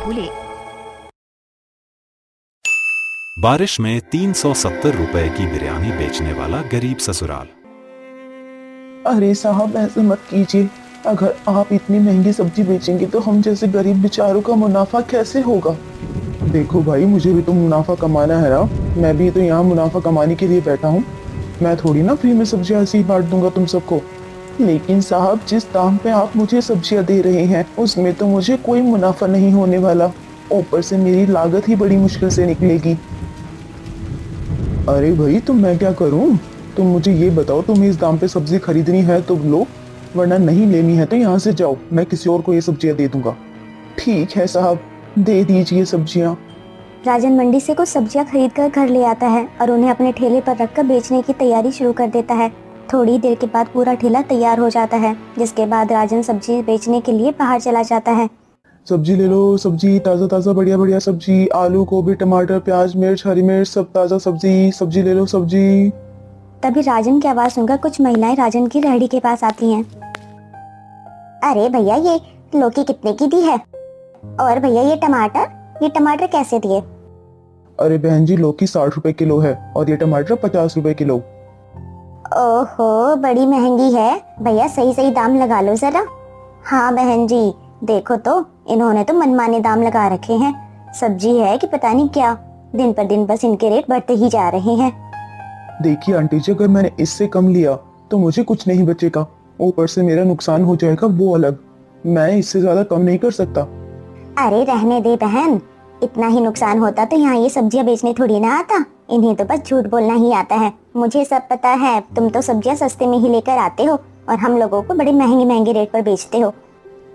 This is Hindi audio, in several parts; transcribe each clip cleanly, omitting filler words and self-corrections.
भूलें। बारिश में 370 रुपए की बिरयानी बेचने वाला गरीब ससुराल। अरे साहब ऐसे मत कीजिए, अगर आप इतनी महंगी सब्जी बेचेंगे तो हम जैसे गरीब बेचारों का मुनाफा कैसे होगा। देखो भाई, मुझे भी तो मुनाफा कमाना है ना, मैं भी तो यहाँ मुनाफा कमाने के लिए बैठा हूँ। मैं थोड़ी ना फ्री में सब्जियाँ ऐसे ही बांट दूंगा तुम सबको। लेकिन साहब, जिस दाम पे आप मुझे सब्जियाँ दे रहे हैं उसमें तो मुझे कोई मुनाफा नहीं होने वाला, ऊपर से मेरी लागत ही बड़ी मुश्किल से निकलेगी। अरे भाई, तो मैं क्या करूं? तुम मुझे ये बताओ, तुम्हें इस दाम पे सब्जी खरीदनी है तो लो, वरना नहीं लेनी है तो यहाँ से जाओ, मैं किसी और को ये सब्जियाँ दे दूंगा। ठीक है साहब, दे दीजिए सब्जियाँ। राजन मंडी से कुछ सब्जियां खरीद कर घर ले आता है और उन्हें अपने ठेले पर रखकर बेचने की तैयारी शुरू कर देता है। थोड़ी देर के बाद पूरा ठेला तैयार हो जाता है, जिसके बाद राजन सब्जी बेचने के लिए बाहर चला जाता है। सब्जी ले लो, सब्जी ताज़ा ताज़ा बढ़िया बढ़िया सब्जी, आलू गोभी टमाटर प्याज मिर्च हरी मिर्च सब ताज़ा सब्जी, सब्जी ले लो सब्जी। तभी राजन की आवाज़ सुनकर कुछ महिलाएं राजन की रेहड़ी के पास आती हैं। अरे भैया, ये लौकी कितने की दी है? और भैया ये टमाटर कैसे दिए? अरे बहन जी, लौकी 60 रुपए किलो है और ये टमाटर 50 रुपए किलो। ओहो, बड़ी महंगी है भैया, सही सही दाम लगा लो जरा। हाँ बहन जी, देखो तो इन्होंने तो मनमाने दाम लगा रखे हैं। सब्जी है कि पता नहीं क्या, दिन पर दिन बस इनके रेट बढ़ते ही जा रहे हैं। देखिए आंटी जी, अगर मैंने इससे कम लिया तो मुझे कुछ नहीं बचेगा, ऊपर से मेरा नुकसान हो जाएगा वो अलग। मैं इससे ज्यादा कम नहीं कर सकता। अरे रहने दे बहन, इतना ही नुकसान होता तो यहाँ ये सब्जियाँ बेचने थोड़ी ना आता। इन्हें तो बस झूठ बोलना ही आता है, मुझे सब पता है। तुम तो सब्जियाँ सस्ते में ही लेकर आते हो और हम लोगों को बड़े महंगे महंगे रेट पर बेचते हो।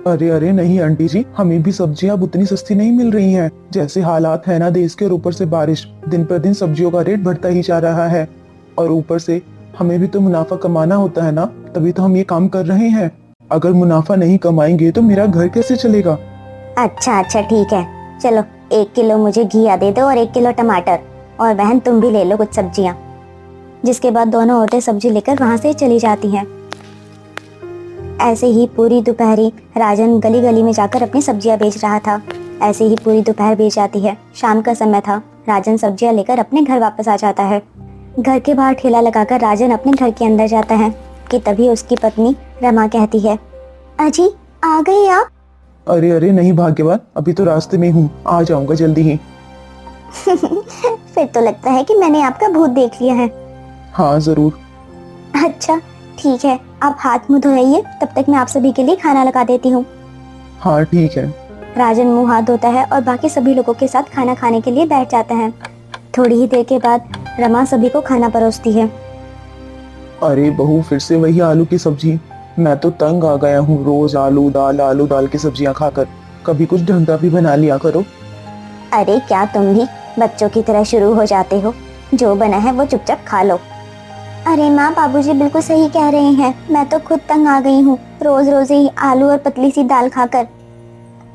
अरे अरे नहीं आंटी जी, हमें भी सब्जियां अब उतनी सस्ती नहीं मिल रही हैं। जैसे हालात है ना देश के, और ऊपर से बारिश, दिन पर दिन सब्जियों का रेट बढ़ता ही जा रहा है। और ऊपर से हमें भी तो मुनाफा कमाना होता है ना, तभी तो हम ये काम कर रहे हैं। अगर मुनाफा नहीं कमाएंगे तो मेरा घर कैसे चलेगा। अच्छा ठीक है, चलो 1 किलो मुझे घिया दे दो और 1 किलो टमाटर, और बहन तुम भी ले लो कुछ सब्जियाँ। जिसके बाद दोनों औरतें सब्जी लेकर वहाँ से चली जाती हैं। ऐसे ही पूरी दोपहरी राजन गली गली में जाकर अपनी सब्जियां बेच रहा था। ऐसे ही पूरी दोपहर बीत जाती है। शाम का समय था। राजन सब्जियां लेकर अपने घर वापस आ जाता है। घर के बाहर ठेला लगाकर राजन अपने घर के अंदर जाता है कि तभी उसकी पत्नी रमा कहती है, अजी आ गए आप? अरे अरे नहीं भाग्यवान, अभी तो रास्ते में हूँ, आ जाऊंगा जल्दी ही। फिर तो लगता है कि मैंने आपका भूत देख लिया है। हाँ जरूर। अच्छा ठीक है, आप हाथ मुंह धोइए, तब तक मैं आप सभी के लिए खाना लगा देती हूँ। हाँ ठीक है। राजन मुंह हाथ धोता है और बाकी सभी लोगों के साथ खाना खाने के लिए बैठ जाता है। थोड़ी ही देर के बाद रमा सभी को खाना परोसती है। अरे बहू, फिर से वही आलू की सब्जी, मैं तो तंग आ गया हूँ। रोज आलू दाल की सब्जियाँ खाकर, कभी कुछ ढंग का भी बना लिया करो। अरे क्या तुम भी बच्चों की तरह शुरू हो जाते हो, जो बना है वो चुपचाप खा लो। अरे माँ, बाबूजी बिल्कुल सही कह रहे हैं, मैं तो खुद तंग आ गई हूँ रोज रोज ही आलू और पतली सी दाल खाकर।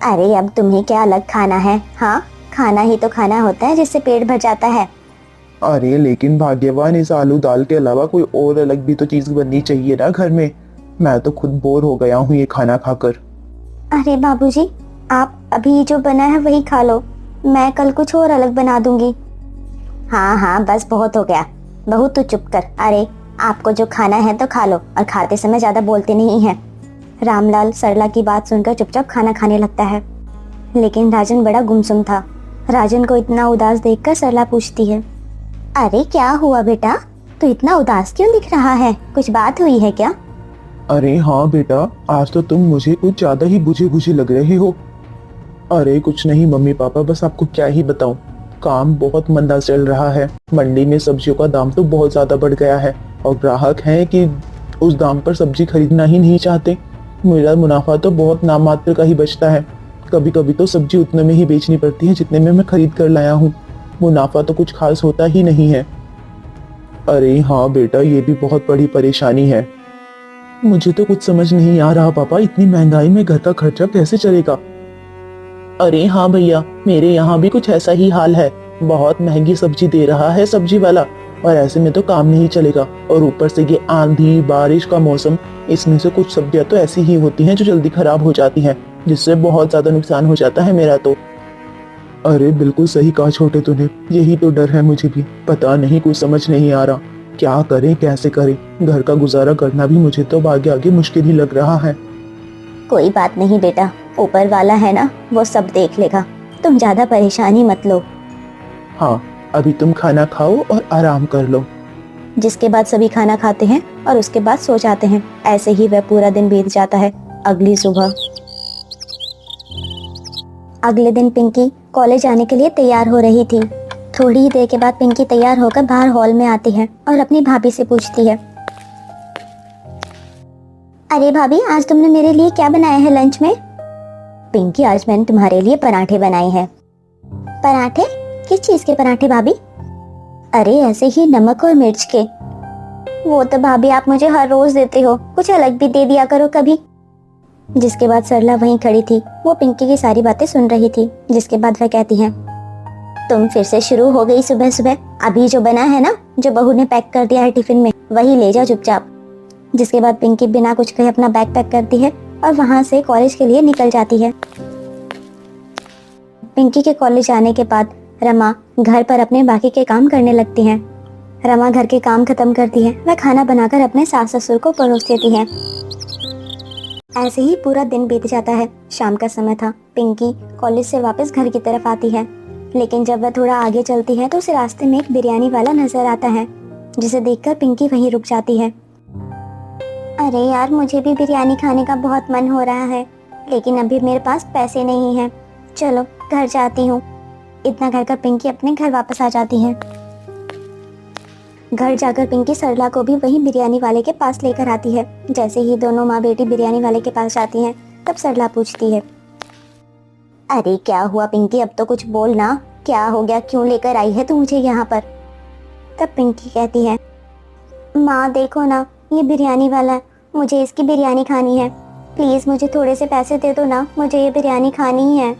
अरे अब तुम्हें क्या अलग खाना है? हाँ, खाना ही तो खाना होता है जिससे पेट भर जाता है। अरे लेकिन भाग्यवान, इस आलू दाल के अलावा कोई और अलग भी तो चीज बननी चाहिए ना घर में। मैं तो खुद बोर हो गया हूँ ये खाना खाकर। अरे बाबूजी, आप अभी जो बना है वही खा लो, मैं कल कुछ और अलग बना दूंगी। हाँ बस बहुत हो गया, बहू तू चुप कर। अरे आपको जो खाना है तो खा लो, और खाते समय ज्यादा बोलते नहीं हैं। रामलाल सरला की बात सुनकर चुपचाप खाना खाने लगता है। लेकिन राजन बड़ा गुमसुम था। राजन को इतना उदास देखकर सरला पूछती है, अरे क्या हुआ बेटा, तू इतना उदास क्यों दिख रहा है, कुछ बात हुई है क्या? अरे हाँ बेटा, आज तो तुम मुझे कुछ ज्यादा ही बुझे बुझे लग रहे हो। अरे कुछ नहीं मम्मी पापा, बस आपको क्या ही बताऊं, काम बहुत मंदा चल रहा है। मंडी में सब्जियों का दाम तो बहुत ज्यादा बढ़ गया है और ग्राहक हैं कि उस दाम पर सब्जी खरीदना ही नहीं चाहते। मेरा मुनाफा तो बहुत नाम मात्र का ही बचता है। कभी कभी तो सब्जी उतने में ही बेचनी पड़ती है जितने में मैं खरीद कर लाया हूँ। मुनाफा तो कुछ खास होता ही नहीं है। अरे हाँ बेटा, ये भी बहुत बड़ी परेशानी है। मुझे तो कुछ समझ नहीं आ रहा पापा, इतनी महंगाई में घर का खर्चा कैसे चलेगा। अरे हाँ भैया, मेरे यहाँ भी कुछ ऐसा ही हाल है। बहुत महंगी सब्जी दे रहा है सब्जी वाला, और ऐसे में तो काम नहीं चलेगा। और ऊपर से ये आंधी बारिश का मौसम, इसमें से कुछ सब्जियां तो ऐसी ही होती हैं जो जल्दी खराब हो जाती हैं, जिससे बहुत ज्यादा नुकसान हो जाता है मेरा तो। अरे बिल्कुल सही कहा छोटे तूने, यही तो डर है मुझे भी। पता नहीं, कुछ समझ नहीं आ रहा, क्या करें कैसे करें। घर का गुजारा करना भी मुझे तो आगे आगे मुश्किल ही लग रहा है। कोई बात नहीं बेटा, ऊपर वाला है ना, वो सब देख लेगा। तुम ज्यादा परेशानी मत लो। हाँ, अभी तुम खाना खाओ और आराम कर लो। जिसके बाद सभी खाना खाते हैं और उसके बाद सो जाते हैं। ऐसे ही वह पूरा दिन बीत जाता है। अगली सुबह, अगले दिन पिंकी कॉलेज आने के लिए तैयार हो रही थी। थोड़ी ही देर के बाद पिंकी तैयार होकर बाहर हॉल में आती है और अपनी भाभी से पूछती है, अरे भाभी, आज तुमने मेरे लिए क्या बनाया है लंच में? पिंकी, आज मैंने तुम्हारे लिए पराठे बनाए हैं। पराठे? किस चीज के पराठे भाभी? अरे ऐसे ही नमक और मिर्च के। वो तो भाभी आप मुझे हर रोज देते हो, कुछ अलग भी दे दिया करो कभी। जिसके बाद सरला वहीं खड़ी थी, वो पिंकी की सारी बातें सुन रही थी। जिसके बाद वह कहती है, तुम फिर से शुरू हो गई सुबह सुबह। अभी जो बना है ना, जो बहू ने पैक कर दिया है टिफिन में, वही ले जाओ चुपचाप। जिसके बाद पिंकी बिना कुछ कहे अपना बैग पैक करती है और वहां से कॉलेज के लिए निकल जाती है। पिंकी के कॉलेज आने के बाद रमा घर पर अपने बाकी के काम करने लगती है। रमा घर के काम खत्म करती है, वह खाना बनाकर अपने सास ससुर को परोस देती है। ऐसे ही पूरा दिन बीत जाता है। शाम का समय था। पिंकी कॉलेज से वापस घर की तरफ आती है, लेकिन जब वह थोड़ा आगे चलती है तो उसे रास्ते में एक बिरयानी वाला नजर आता है, जिसे देखकर पिंकी वहीं रुक जाती है। अरे यार, मुझे भी बिरयानी खाने का बहुत मन हो रहा है, लेकिन अभी मेरे पास पैसे नहीं हैं। चलो घर जाती हूँ। इतना कहकर पिंकी अपने घर वापस आ जाती है। घर जाकर पिंकी सरला को भी वही बिरयानी वाले के पास लेकर आती है। जैसे ही दोनों माँ बेटी बिरयानी वाले के पास जाती हैं, तब सरला पूछती है, अरे क्या हुआ पिंकी, अब तो कुछ बोल ना, क्या हो गया, क्यों लेकर आई है तू मुझे यहाँ पर? तब पिंकी कहती है, माँ देखो ना, ये बिरयानी वाला है, मुझे इसकी बिरयानी खानी है। प्लीज मुझे थोड़े से पैसे दे दो ना, मुझे ये बिरयानी खानी ही है।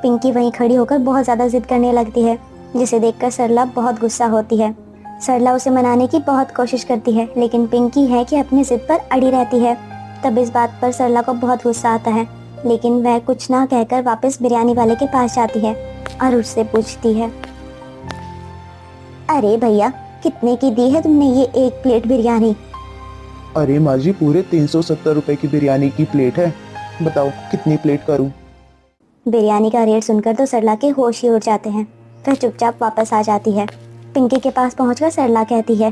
पिंकी वहीं खड़ी होकर बहुत ज्यादा जिद करने लगती है, जिसे देखकर सरला बहुत गुस्सा होती है। सरला उसे मनाने की बहुत कोशिश करती है, लेकिन पिंकी है कि अपनी जिद पर अड़ी रहती है। तब इस बात पर सरला को बहुत गुस्सा आता है, लेकिन वह कुछ ना कहकर वापस बिरयानी वाले के पास जाती है और उससे पूछती है, अरे भैया, कितने की दी है तुमने ये एक प्लेट बिरयानी? अरे माँ जी, पूरे 370 रुपए की बिरयानी की प्लेट है, बताओ कितनी प्लेट करूं? बिरयानी का रेट सुनकर तो सरला के होश ही उड़ जाते हैं। वह चुपचाप वापस आ जाती है। पिंकी के पास पहुंचकर सरला कहती है,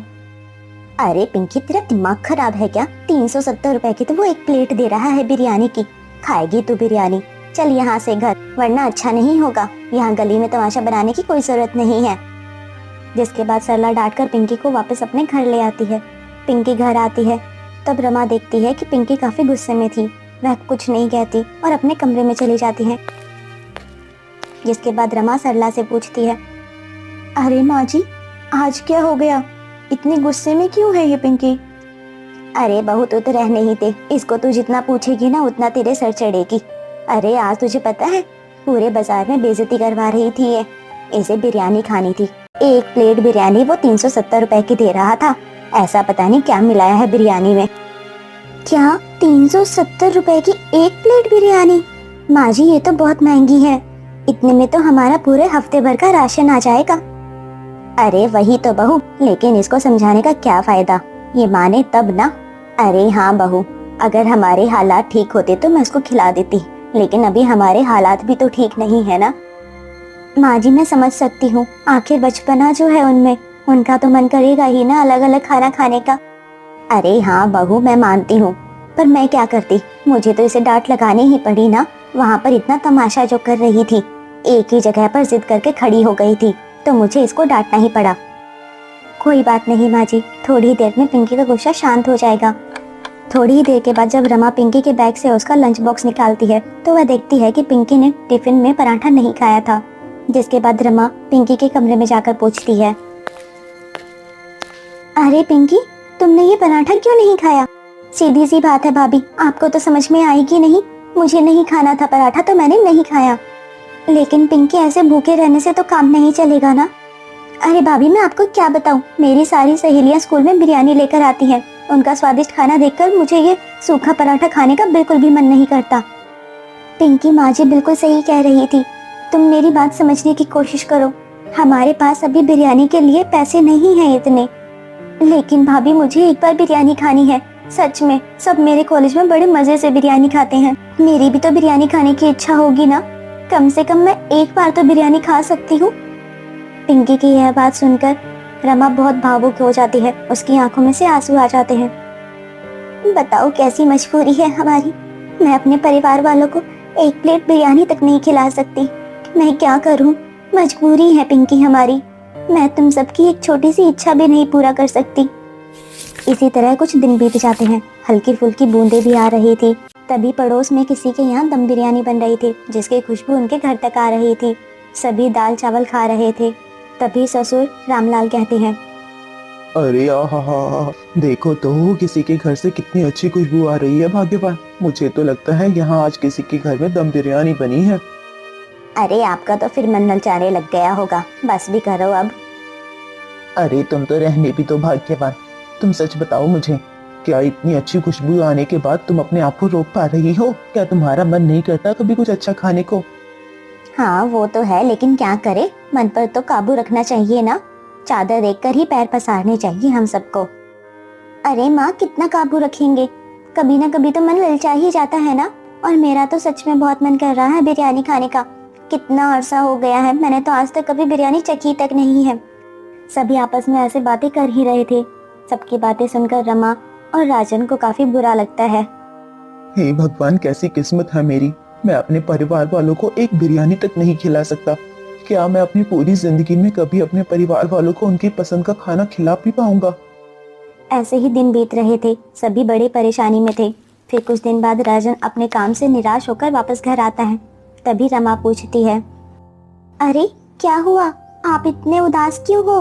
अरे पिंकी, तेरा दिमाग खराब है क्या? 370 रुपए की तो वो एक प्लेट दे रहा है बिरयानी की। खाएगी तू बिरयानी? चल यहाँ से घर, वरना अच्छा नहीं होगा। यहाँ गली में तमाशा बनाने की कोई जरूरत नहीं है। जिसके बाद सरला डांटकर पिंकी को वापस अपने घर ले आती है। पिंकी घर आती है, तब रमा देखती है कि पिंकी काफी गुस्से में थी। वह कुछ नहीं कहती और अपने कमरे में चली जाती है। जिसके बाद रमा सरला से पूछती है, अरे माँ जी, आज क्या हो गया? इतनी गुस्से में क्यों है ये पिंकी? अरे बहू, तू तो रहने ही दे, इसको तू जितना पूछेगी ना उतना तेरे सर चढ़ेगी। अरे आज तुझे पता है, पूरे बाजार में बेइज्जती करवा रही थी ये। इसे बिरयानी खानी थी, एक प्लेट बिरयानी वो 370 रुपए की दे रहा था। ऐसा पता नहीं क्या मिलाया है बिरयानी में। क्या 370 रुपए की एक प्लेट बिरयानी? माँ जी, ये तो बहुत महंगी है। इतने में तो हमारा पूरे हफ्ते भर का राशन आ जाएगा। अरे वही तो बहू, लेकिन इसको समझाने का क्या फायदा, ये माने तब ना। अरे हाँ बहू, अगर हमारे हालात ठीक होते तो मैं उसको खिला देती, लेकिन अभी हमारे हालात भी तो ठीक नहीं है ना। माँ जी, मैं समझ सकती हूँ, आखिर बचपना जो है उनमें, उनका तो मन करेगा ही ना अलग अलग खाना खाने का। अरे हाँ बहू, मैं मानती हूँ, पर मैं क्या करती, मुझे तो इसे डांट लगानी ही पड़ी ना। वहाँ पर इतना तमाशा जो कर रही थी, एक ही जगह पर जिद करके खड़ी हो गई थी, तो मुझे इसको डांटना ही पड़ा। कोई बात नहीं माँ जी, थोड़ी देर में पिंकी का गुस्सा शांत हो जाएगा। थोड़ी ही देर के बाद जब रमा पिंकी के बैग से उसका लंच बॉक्स निकालती है, तो वह देखती है कि पिंकी ने टिफिन में पराठा नहीं खाया था। जिसके बाद रमा पिंकी के कमरे में जाकर पूछती है, अरे पिंकी, तुमने ये पराठा क्यों नहीं खाया? सीधी सी बात है भाभी, आपको तो समझ में आएगी नहीं। मुझे नहीं खाना था पराठा, तो मैंने नहीं खाया। लेकिन पिंकी, ऐसे भूखे रहने से तो काम नहीं चलेगा ना। अरे भाभी, मैं आपको क्या बताऊं, मेरी सारी सहेलियां स्कूल में बिरयानी लेकर आती हैं। उनका स्वादिष्ट खाना देखकर मुझे ये सूखा पराठा खाने का बिल्कुल भी मन नहीं करता। पिंकी माँ जी बिल्कुल सही कह रही थी, तुम मेरी बात समझने की कोशिश करो। हमारे पास अभी बिरयानी के लिए पैसे नहीं हैं इतने। लेकिन भाभी, मुझे एक बार बिरयानी खानी है। सच में सब मेरे कॉलेज में बड़े मजे से बिरयानी खाते हैं। मेरी भी तो बिरयानी खाने की इच्छा होगी ना। कम से कम मैं एक बार तो बिरयानी खा सकती हूँ। पिंकी की यह बात सुनकर रमा बहुत भावुक हो जाती है। उसकी आंखों में से आंसू आ जाते हैं। बताओ कैसी मजबूरी है हमारी। मैं अपने परिवार वालों को एक प्लेट बिरयानी तक नहीं खिला सकती। मैं क्या करूं? मजबूरी है पिंकी हमारी। मैं तुम सबकी एक छोटी सी इच्छा भी नहीं पूरा कर सकती। इसी तरह कुछ दिन बीत जाते हैं। हल्की फुल्की बूंदें भी आ रही थी। तभी पड़ोस में किसी के यहाँ दम बिरयानी बन रही थी, जिसकी खुशबू उनके घर तक आ रही थी। सभी दाल चावल खा रहे थे। तभी ससुर रामलाल कहते हैं, अरे आहा, देखो तो किसी के घर से कितनी अच्छी खुशबू आ रही है भाग्यवान। मुझे तो लगता है यहाँ आज किसी के घर में दम बिरयानी बनी है। अरे आपका तो फिर मन ललचाने लग गया होगा। बस भी करो अब। अरे तुम तो रहने भी तो भाग्यवान। तुम सच बताओ मुझे, क्या इतनी अच्छी खुशबू आने के बाद तुम अपने आप को रोक पा रही हो? क्या तुम्हारा मन नहीं करता कभी कुछ अच्छा खाने को? हाँ वो तो है, लेकिन क्या करे, मन पर तो काबू रखना चाहिए ना। चादर देखकर ही पैर पसारने चाहिए हम सबको। अरे माँ, कितना काबू रखेंगे? कभी ना कभी तो मन ललचा ही जाता है ना। और मेरा तो सच में बहुत मन कर रहा है बिरयानी खाने का। कितना अरसा हो गया है, मैंने तो आज तक कभी बिरयानी चखी तक नहीं है। सभी आपस में ऐसे बातें कर ही रहे थे। सबकी बातें सुनकर रमा और राजन को काफी बुरा लगता है। हे भगवान, कैसी किस्मत है मेरी। मैं अपने परिवार वालों को एक बिरयानी तक नहीं खिला सकता। क्या मैं अपनी पूरी जिंदगी में कभी अपने परिवार वालों को उनकी पसंद का खाना खिला भी पाऊंगा? ऐसे ही दिन बीत रहे थे। सभी बड़ी परेशानी में थे। फिर कुछ दिन बाद राजन अपने काम से निराश होकर वापस घर आता है। तभी रमा पूछती है, अरे क्या हुआ? आप इतने उदास क्यों हो?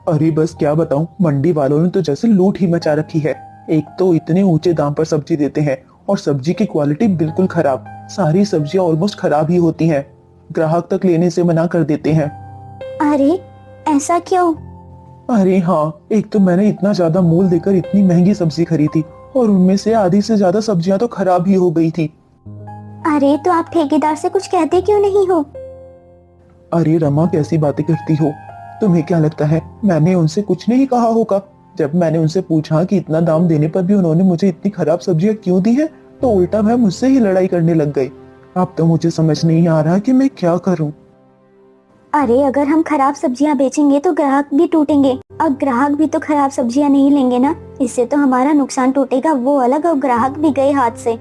अरे बस क्या बताऊं, मंडी वालों ने तो जैसे लूट ही मचा रखी है। एक तो इतने ऊंचे दाम पर सब्जी देते हैं और सब्जी की क्वालिटी बिल्कुल खराब। सारी सब्जियां ऑलमोस्ट खराब ही होती हैं। ग्राहक तक लेने से मना कर देते हैं। अरे ऐसा क्यों? अरे हाँ, एक तो मैंने इतना ज्यादा मूल देकर इतनी महंगी सब्जी खरीदी और उनमें से आधी से ज्यादा सब्जियां तो खराब ही हो गई थी। अरे तो आप ठेकेदार से कुछ कहते क्यों नहीं हो? अरे रमा, कैसी बातें करती हो? तुम्हें क्या लगता है मैंने उनसे कुछ नहीं कहा होगा? जब मैंने उनसे पूछा कि इतना दाम देने पर भी उन्होंने मुझे इतनी खराब सब्जियां क्यों दी हैं, तो उल्टा वह मुझसे ही लड़ाई करने लग गए। अब तो मुझे समझ नहीं आ रहा कि मैं क्या करूं। अरे अगर हम खराब सब्जियां बेचेंगे तो ग्राहक भी टूटेंगे, और ग्राहक भी तो खराब सब्जियां नहीं लेंगे ना। इससे तो हमारा नुकसान टूटेगा, वो अलग, और ग्राहक भी गए हाथ से।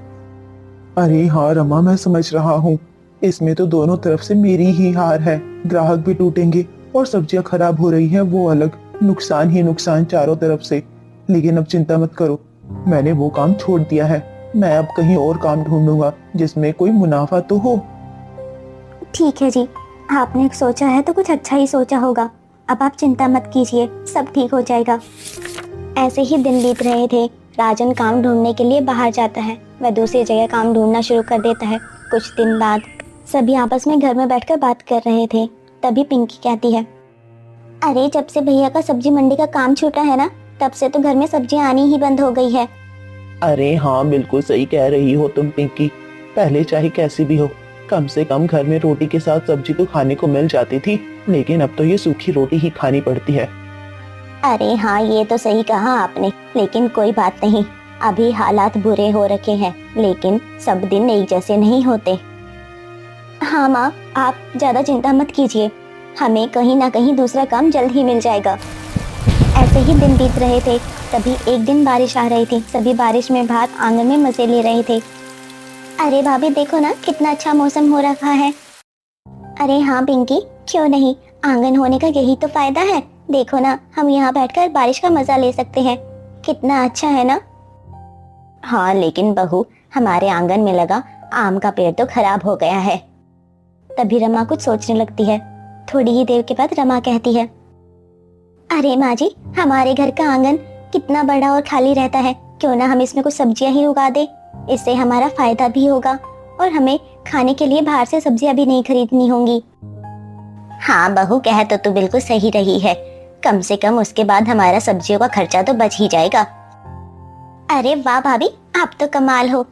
अरे हाँ रमा, मैं समझ रहा हूँ। इसमें तो दोनों तरफ से मेरी ही हार है। ग्राहक भी टूटेंगे और सब्जियां खराब हो रही हैं, वो अलग। नुकसान ही नुकसान चारों तरफ से। लेकिन अब चिंता मत करो, मैंने वो काम छोड़ दिया है। मैं अब कहीं और काम ढूंढूंगा जिसमें कोई मुनाफा तो हो। ठीक है जी, आपने सोचा है तो कुछ अच्छा ही सोचा होगा। अब आप चिंता मत कीजिए, सब ठीक हो जाएगा। ऐसे ही दिन बीत रहे थे। राजन काम ढूंढने के लिए बाहर जाता है। वह दूसरी जगह काम ढूंढना शुरू कर देता है। कुछ दिन बाद सभी आपस में घर में बैठकर बात कर रहे थे। तभी पिंकी कहती है, अरे जब से भैया का सब्जी मंडी का काम छूटा है ना, तब से तो घर में सब्जियां आनी ही बंद हो गई है। अरे हाँ, बिल्कुल सही कह रही हो तुम पिंकी। पहले चाहे कैसी भी हो, कम से कम घर में रोटी के साथ सब्जी तो खाने को मिल जाती थी। लेकिन अब तो ये सूखी रोटी ही खानी पड़ती है। अरे हाँ, ये तो सही कहा आपने। लेकिन कोई बात नहीं, अभी हालात बुरे हो रखे हैं, लेकिन सब दिन एक जैसे नहीं होते। हाँ माँ, आप ज्यादा चिंता मत कीजिए। हमें कहीं ना कहीं दूसरा काम जल्द ही मिल जाएगा। ऐसे ही दिन बीत रहे थे। तभी एक दिन बारिश आ रही थी। सभी बारिश में बाहर आंगन में मजे ले रहे थे। अरे भाभी देखो ना, कितना अच्छा मौसम हो रखा है। अरे हाँ पिंकी, क्यों नहीं, आंगन होने का यही तो फायदा है। देखो ना, हम यहाँ बैठकर बारिश का मजा ले सकते हैं। कितना अच्छा है ना। हाँ लेकिन बहू, हमारे आंगन में लगा आम का पेड़ तो खराब हो गया है। तभी रमा कुछ सोचने लगती है। थोड़ी ही देर के बाद रमा कहती है, अरे माँ जी, हमारे घर का आंगन कितना बड़ा और खाली रहता है। क्यों ना हम इसमें कुछ सब्जियां ही उगा दे। इससे हमारा फायदा भी होगा और हमें खाने के लिए बाहर से सब्जियां भी नहीं खरीदनी होंगी। हाँ बहू, कह तो तू बिल्कुल सही रही है। कम से कम उसके बाद हमारा सब्जियों का खर्चा तो बच ही जाएगा। अरे वाह भाभी, आप तो कमाल हो।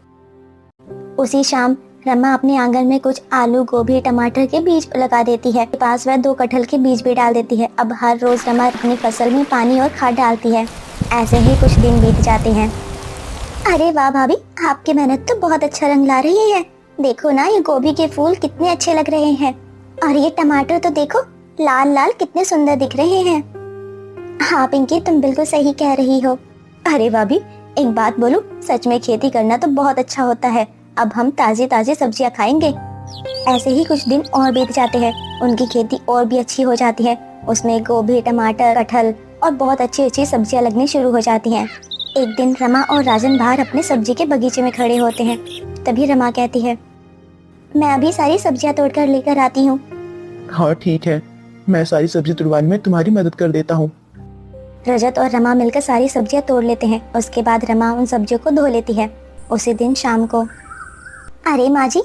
उसी शाम रमा अपने आंगन में कुछ आलू, गोभी, टमाटर के बीज लगा देती है। पास वह 2 कटहल के बीज भी डाल देती है। अब हर रोज रमा अपनी फसल में पानी और खाद डालती है। ऐसे ही कुछ दिन बीत जाते हैं। अरे वाह भाभी, आपकी मेहनत तो बहुत अच्छा रंग ला रही है। देखो ना, ये गोभी के फूल कितने अच्छे लग रहे हैं और ये टमाटर तो देखो लाल लाल कितने सुंदर दिख रहे हैं। हाँ पिंकी, तुम बिल्कुल सही कह रही हो। अरे भाभी, एक बात बोलूं, सच में खेती करना तो बहुत अच्छा होता है। अब हम ताजी ताजी सब्जियां खाएंगे। ऐसे ही कुछ दिन और बीत जाते हैं। उनकी खेती और भी अच्छी हो जाती है। उसमें गोभी, टमाटर, कटहल और बहुत अच्छी अच्छी सब्जियां लगनी शुरू हो जाती हैं। एक दिन रमा और राजन बाहर अपने सब्जी के बगीचे में खड़े होते हैं। तभी रमा कहती है, मैं अभी सारी सब्जियां तोड़कर लेकर आती हूँ। हाँ ठीक है, मैं सारी सब्जी तुड़वाने में तुम्हारी मदद कर देता हूँ। रजत और रमा मिलकर सारी सब्जियां तोड़ लेते हैं। उसके बाद रमा उन सब्जियों को धो लेती है। उसी दिन शाम को, अरे माँ जी,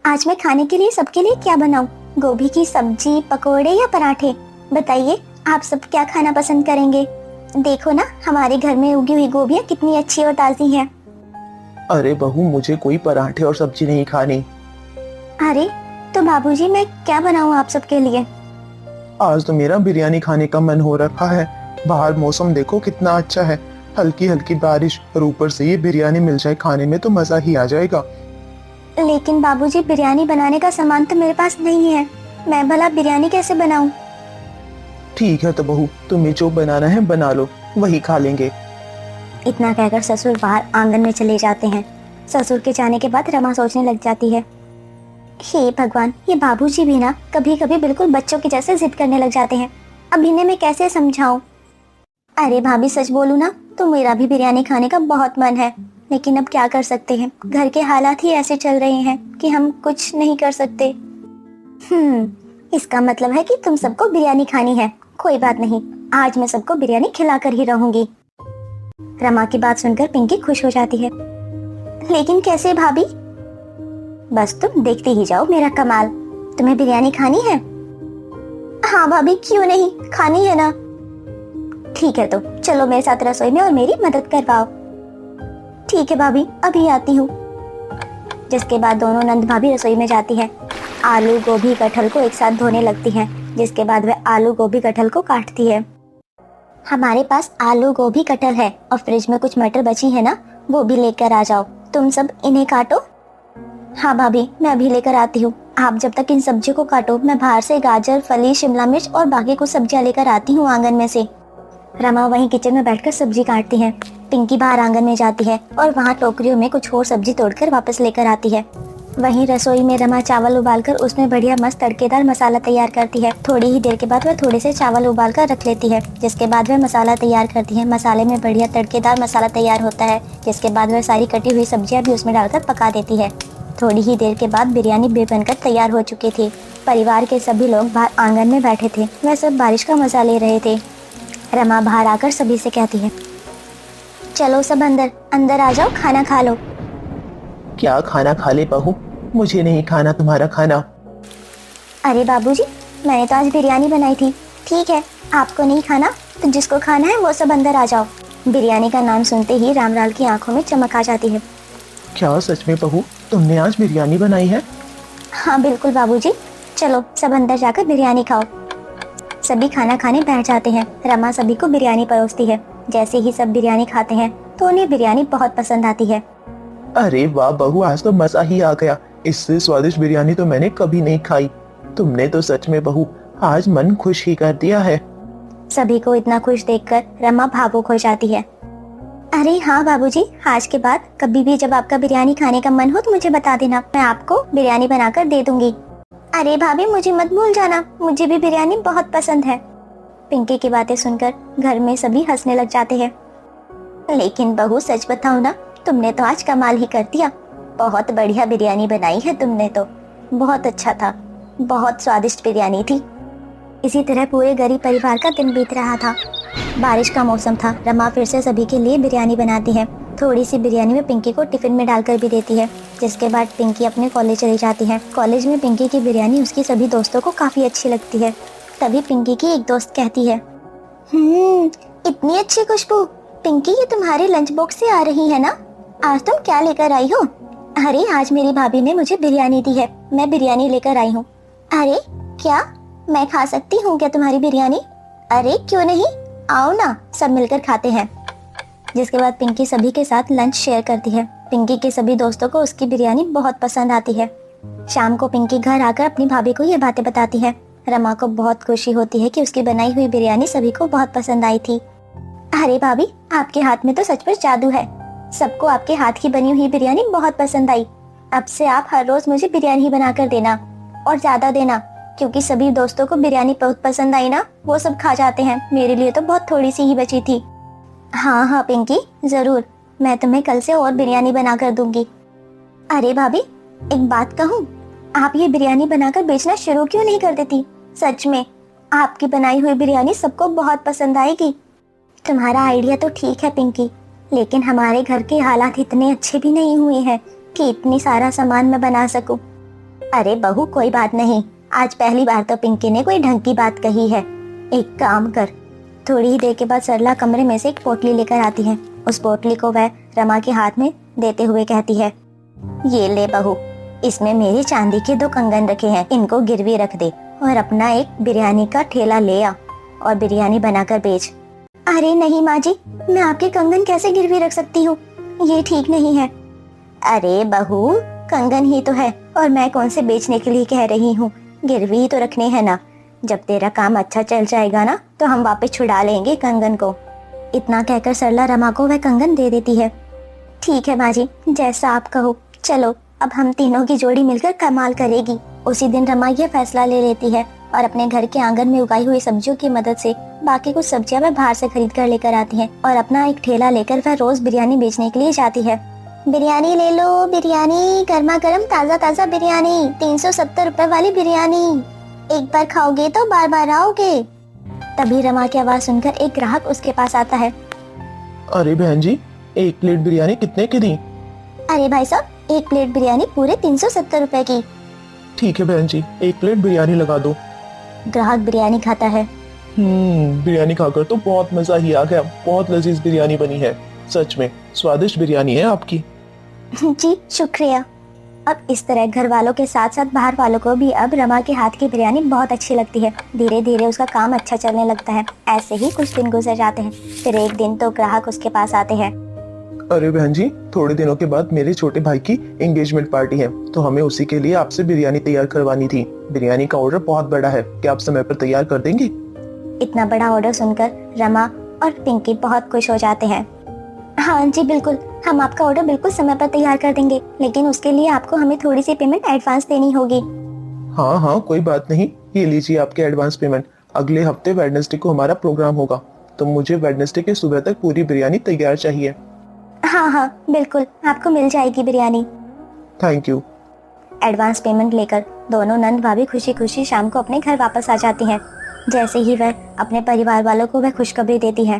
आज मैं खाने के लिए सबके लिए क्या बनाऊं? गोभी की सब्जी, पकोड़े या पराठे? बताइए, आप सब क्या खाना पसंद करेंगे? देखो ना, हमारे घर में उगी हुई गोभियां कितनी अच्छी और ताजी हैं। अरे बहू, मुझे कोई पराठे और सब्जी नहीं खानी। अरे तो बाबूजी, मैं क्या बनाऊं आप सबके लिए? आज तो मेरा बिरयानी खाने का मन हो रखा है। बाहर मौसम देखो कितना अच्छा है, हल्की हल्की बारिश और ऊपर से ये बिरयानी मिल जाए खाने में तो मजा ही आ जाएगा। लेकिन बाबूजी, बिरयानी बनाने का सामान तो मेरे पास नहीं है। मैं भला बिरयानी कैसे बनाऊं? ठीक है तो बहू, तुम्हें जो बनाना है बना लो, वही खा लेंगे। इतना कहकर ससुर बाहर आंगन में चले जाते हैं। ससुर के जाने के बाद रमा सोचने लग जाती है, हे भगवान, ये बाबूजी भी ना कभी कभी बिल्कुल बच्चों की जैसे जिद करने लग जाते हैं। अब इन्हें मैं कैसे समझाऊं? अरे भाभी, सच बोलूं ना तो मेरा भी बिरयानी खाने का बहुत मन है, लेकिन अब क्या कर सकते हैं, घर के हालात ही ऐसे चल रहे हैं कि हम कुछ नहीं कर सकते। इसका मतलब है कि तुम सबको बिरयानी खानी है। कोई बात नहीं, आज मैं सबको बिरयानी खिलाकर ही रहूंगी। रमा की बात सुनकर पिंकी खुश हो जाती है। लेकिन कैसे भाभी? बस तुम देखते ही जाओ मेरा कमाल। तुम्हें बिरयानी खानी है? हाँ भाभी, क्यों नहीं, खानी है ना। ठीक है, तो चलो मेरे साथ रसोई में और मेरी मदद करवाओ। ठीक है भाभी, अभी आती हूँ। जिसके बाद दोनों नंद भाभी रसोई में जाती है। आलू, गोभी, कटहल को एक साथ धोने लगती हैं। जिसके बाद वह आलू, गोभी, कटहल को काटती है। हमारे पास आलू, गोभी, कटहल है और फ्रिज में कुछ मटर बची है ना, वो भी लेकर आ जाओ। तुम सब इन्हें काटो। हाँ भाभी, मैं अभी लेकर आती हूँ। आप जब तक इन सब्जियों को काटो, मैं बाहर से गाजर, फली, शिमला मिर्च और बाकी कुछ सब्जियां लेकर आती हूँ आंगन में से। रमा वहीं किचन में बैठकर सब्जी काटती है। पिंकी बाहर आंगन में जाती है और वहाँ टोकरियों में कुछ और सब्जी तोड़कर वापस लेकर आती है। वहीं रसोई में रमा चावल उबालकर उसमें बढ़िया मस्त तड़केदार मसाला तैयार करती है। थोड़ी ही देर के बाद वह थोड़े से चावल उबालकर रख लेती है। जिसके बाद वह मसाला तैयार करती है। मसाले में बढ़िया तड़केदार मसाला तैयार होता है। जिसके बाद वह सारी कटी हुई सब्जियां भी उसमें डालकर पका देती है। थोड़ी ही देर के बाद बिरयानी भी बनकर तैयार हो चुकी थी। परिवार के सभी लोग बाहर आंगन में बैठे थे। वह सब बारिश का मजा ले रहे थे। रमा बाहर आकर सभी से कहती है, चलो सब अंदर अंदर आ जाओ, खाना खा लो। क्या खाना खा ले बहू? मुझे नहीं खाना तुम्हारा खाना। अरे बाबूजी, मैंने तो आज बिरयानी बनाई थी। ठीक है, आपको नहीं खाना तो जिसको खाना है वो सब अंदर आ जाओ। बिरयानी का नाम सुनते ही रामलाल की आंखों में चमक आ जाती है। क्या सच में बहू, तुमने आज बिरयानी बनाई है? हाँ बिल्कुल बाबूजी, चलो सब अंदर जाकर बिरयानी खाओ। सभी खाना खाने बैठ जाते हैं। रमा सभी को बिरयानी परोसती है। जैसे ही सब बिरयानी खाते हैं तो उन्हें बिरयानी बहुत पसंद आती है। अरे वाह बहू, आज तो मजा ही आ गया। इससे स्वादिष्ट बिरयानी तो मैंने कभी नहीं खाई। तुमने तो सच में बहू आज मन खुश ही कर दिया है। सभी को इतना खुश देखकर रमा भावुक हो जाती है। अरे हाँ बाबूजी, आज के बाद कभी भी जब आपका बिरयानी खाने का मन हो तो मुझे बता देना, मैं आपको बिरयानी बनाकर दे दूंगी। अरे भाभी, मुझे मत भूल जाना, मुझे भी बिरयानी बहुत पसंद है। पिंकी की बातें सुनकर घर में सभी हंसने लग जाते हैं। लेकिन बहू, सच बताओ ना, तुमने तो आज कमाल ही कर दिया। बहुत बढ़िया बिरयानी बनाई है तुमने तो। बहुत अच्छा था, बहुत स्वादिष्ट बिरयानी थी। इसी तरह पूरे गरीब परिवार का दिन बीत रहा था। बारिश का मौसम था। रमा फिर से सभी के लिए बिरयानी बनाती है। थोड़ी सी बिरयानी में पिंकी को टिफिन में डालकर भी देती है। जिसके बाद पिंकी अपने कॉलेज चली जाती है। कॉलेज में पिंकी की बिरयानी उसकी सभी दोस्तों को काफी अच्छी लगती है। तभी पिंकी की एक दोस्त कहती है, इतनी अच्छी खुशबू। पिंकी, ये तुम्हारे लंच बॉक्स से आ रही है ना? आज तुम क्या लेकर आई हो? अरे आज मेरी भाभी ने मुझे बिरयानी दी है, मैं बिरयानी लेकर आई हूँ। अरे क्या, मैं खा सकती हूँ क्या तुम्हारी बिरयानी? अरे क्यों नहीं, आओ ना सब मिलकर खाते हैं। जिसके बाद पिंकी सभी के साथ लंच शेयर करती है। पिंकी के सभी दोस्तों को उसकी बिरयानी बहुत पसंद आती है। शाम को पिंकी घर आकर अपनी भाभी को ये बातें बताती है। रमा को बहुत खुशी होती है कि उसकी बनाई हुई बिरयानी सभी को बहुत पसंद आई थी। अरे भाभी, आपके हाथ में तो सचमुच जादू है, सबको आपके हाथ की बनी हुई बिरयानी बहुत पसंद आई। अब से आप हर रोज मुझे बिरयानी बनाकर देना और ज्यादा देना, क्योंकि सभी दोस्तों को बिरयानी बहुत पसंद आई ना, वो सब खा जाते हैं, मेरे लिए तो बहुत थोड़ी सी ही बची थी। हाँ हाँ पिंकी, जरूर, मैं तुम्हें कल से और बिरयानी बना कर दूंगी। अरे भाभी, एक बात कहूँ, आप ये बिरयानी बनाकर बेचना शुरू क्यों नहीं कर देती? सच में आपकी बनाई हुई बिरयानी सबको बहुत पसंद आएगी। तुम्हारा आइडिया तो ठीक है पिंकी, लेकिन हमारे घर के हालात इतने अच्छे भी नहीं हुए हैं कि इतनी सारा सामान मैं बना सकूं। अरे बहू, कोई बात नहीं, आज पहली बार तो पिंकी ने कोई ढंग की बात कही है। एक काम कर। थोड़ी ही देर के बाद सरला कमरे में से एक पोटली लेकर आती है। उस पोटली को वह रमा के हाथ में देते हुए कहती है, ये ले बहू, इसमें मेरी चांदी के 2 कंगन रखे हैं, इनको गिरवी रख दे और अपना एक बिरयानी का ठेला ले आ और बिरयानी बनाकर बेच। अरे नहीं माँ जी, मैं आपके कंगन कैसे गिरवी रख सकती हूँ, ये ठीक नहीं है। अरे बहू, कंगन ही तो है और मैं कौन से बेचने के लिए कह रही हूँ, गिरवी ही तो रखने है ना। जब तेरा काम अच्छा चल जाएगा ना तो हम वापस छुड़ा लेंगे कंगन को। इतना कहकर सरला रमा को वह कंगन दे देती है। ठीक है माँ जी, जैसा आप कहो, चलो अब हम तीनों की जोड़ी मिलकर कमाल करेगी। उसी दिन रमा यह फैसला ले लेती है और अपने घर के आंगन में उगाई हुई सब्जियों की मदद से बाकी कुछ सब्जियां वह बाहर से खरीद कर लेकर आती है और अपना एक ठेला लेकर वह रोज बिरयानी बेचने के लिए जाती है। बिरयानी ले लो, बिरयानी, गर्मा गर्म ताजा ताजा बिरयानी, 370 रुपए वाली बिरयानी, एक बार खाओगे तो बार बार आओगे। तभी रमा की आवाज सुनकर एक ग्राहक उसके पास आता है। अरे बहन जी, 1 प्लेट बिरयानी कितने की दी? अरे भाई साहब, 1 प्लेट बिरयानी पूरे 370 रुपए की। ठीक है बहन जी, 1 प्लेट बिरयानी लगा दो। ग्राहक बिरयानी खाता है। बिरयानी खाकर तो बहुत मजा ही आ गया, बहुत लजीज बिरयानी बनी है, सच में स्वादिष्ट बिरयानी है आपकी। जी शुक्रिया। अब इस तरह घर वालों के साथ साथ बाहर वालों को भी अब रमा के हाथ की बिरयानी बहुत अच्छी लगती है। धीरे धीरे उसका काम अच्छा चलने लगता है। ऐसे ही कुछ दिन गुजर जाते हैं। फिर एक दिन तो ग्राहक उसके पास आते हैं। अरे बहन जी, थोड़े दिनों के बाद मेरे छोटे भाई की एंगेजमेंट पार्टी है, तो हमें उसी के लिए आपसे बिरयानी तैयार करवानी थी। बिरयानी का ऑर्डर बहुत बड़ा है, क्या आप समय पर तैयार कर देंगे? इतना बड़ा ऑर्डर सुनकर रमा और पिंकी बहुत खुश हो जाते हैं। हाँ जी बिल्कुल, हम आपका ऑर्डर बिल्कुल समय पर तैयार कर देंगे, लेकिन उसके लिए आपको हमें थोड़ी सी पेमेंट एडवांस देनी होगी। हाँ हाँ, कोई बात नहीं, ये लीजिए आपके एडवांस पेमेंट। अगले हफ्ते वेडनेसडे को हमारा प्रोग्राम होगा, तो मुझे वेडनेसडे की सुबह तक पूरी बिरयानी तैयार चाहिए। हाँ हाँ बिल्कुल, आपको मिल जाएगी biryani. Thank you. Advance payment लेकर दोनों नंद भाभी खुशी खुशी शाम को अपने घर वापस आ जाती हैं। जैसे ही वह अपने परिवार वालों को वह खुशखबरी देती है,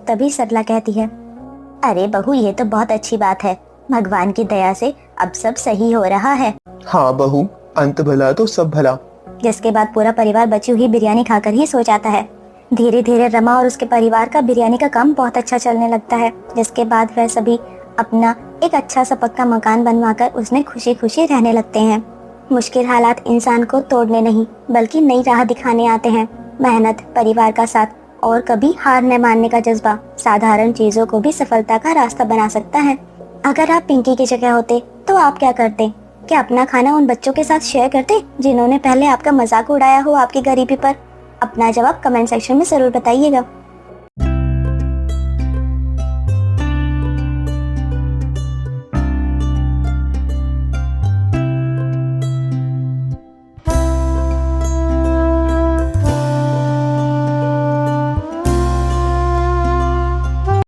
तभी सरला कहती है, अरे बहू, ये तो बहुत अच्छी बात है, भगवान की दया से अब सब सही हो रहा है। हाँ बहू, अंत भला तो सब भला। जिसके बाद पूरा परिवार बची हुई बिरयानी खाकर ही सो जाता है। धीरे धीरे रमा और उसके परिवार का बिरयानी का काम बहुत अच्छा चलने लगता है। जिसके बाद वह सभी अपना एक अच्छा सा पक्का मकान बनवाकर उसमें खुशी खुशी रहने लगते हैं। मुश्किल हालात इंसान को तोड़ने नहीं बल्कि नई राह दिखाने आते हैं। मेहनत, परिवार का साथ और कभी हार न मानने का जज्बा साधारण चीजों को भी सफलता का रास्ता बना सकता है। अगर आप पिंकी की जगह होते तो आप क्या करते? क्या अपना खाना उन बच्चों के साथ शेयर करते जिन्होंने पहले आपका मजाक उड़ाया हो आपकी गरीबी पर? अपना जवाब कमेंट सेक्शन में जरूर बताइएगा।